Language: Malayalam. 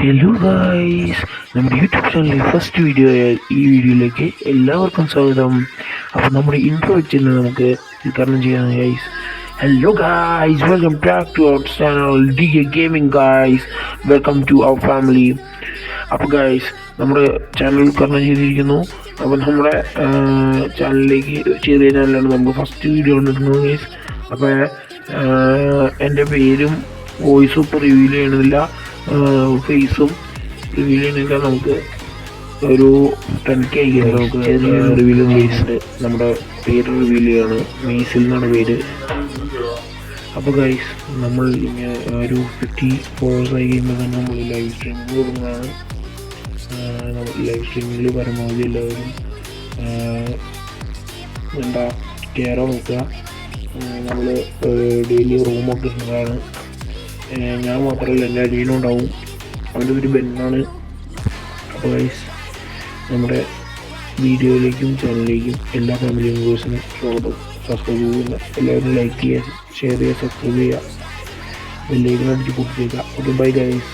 ഹലോ ഗായ്സ്, നമ്മുടെ യൂട്യൂബ് ചാനലിലെ ഫസ്റ്റ് വീഡിയോ ഈ വീഡിയോയിലേക്ക് എല്ലാവർക്കും സ്വാഗതം. അപ്പോൾ നമ്മുടെ ഇൻട്രോ വെച്ച് നമുക്ക് ഉദ്ഘാടനം ചെയ്യാം guys. Hello guys, welcome back to our channel D K gaming guys. Welcome to our family. അപ്പോൾ ഗായ്സ്, നമ്മുടെ ചാനൽ ഉദ്ഘാടനം ചെയ്തിരിക്കുന്നു. അപ്പോൾ നമ്മുടെ ചാനലിലേക്ക് ചെറിയ ചാനലാണ് നമുക്ക് ഫസ്റ്റ് വീഡിയോ കൊണ്ടിരുന്നത് ഗൈസ്. അപ്പോൾ എൻ്റെ പേരും വോയിസും ഇപ്പോൾ റിവീൽ ചെയ്യണമെന്നില്ല, ഫേസും റിവീൽ ചെയ്യണമെന്നില്ല. നമുക്ക് ഒരു 10K ആയിരിക്കും നമുക്ക് റിവീൽ ഫേസിൽ നമ്മുടെ പേര് റിവീൽ ചെയ്യാണ്. മീസിൽ എന്നാണ് പേര്. അപ്പോൾ ഗൈസ്, നമ്മൾ ഒരു 50 ഫോളോവേഴ്സ് ആയി കഴിയുമ്പോൾ തന്നെ നമ്മൾ ലൈവ് സ്ട്രീമിംഗ് കൊടുക്കുന്നതാണ്. ലൈവ് സ്ട്രീമിങ്ങിൽ പരമാവധി എല്ലാവരും എന്താ കയറാൻ നോക്കുക. നമ്മൾ ഡെയിലി റൂമൊക്കെ ഇടുന്നതാണ്. ഞാൻ മാത്രമല്ല, എല്ലാ അടിയിലും ഉണ്ടാവും. അവൻ്റെ ഒരു ബെന്നാണ്. അപ്പോൾ ഗൈസ്, നമ്മുടെ വീഡിയോയിലേക്കും ചാനലിലേക്കും എല്ലാ ഫാമിലി മെമ്പേഴ്സിനും സ്വാഗതം. സബ്സ്ക്രൈബ് ചെയ്യുക, എല്ലാവരും ലൈക്ക് ചെയ്യുക, ഷെയർ ചെയ്യുക, സബ്സ്ക്രൈബ് ചെയ്യുക, ബെല്ലൈക്കൺ അടിച്ച് പൊട്ടിച്ചേക്കുക. Okay, bye guys.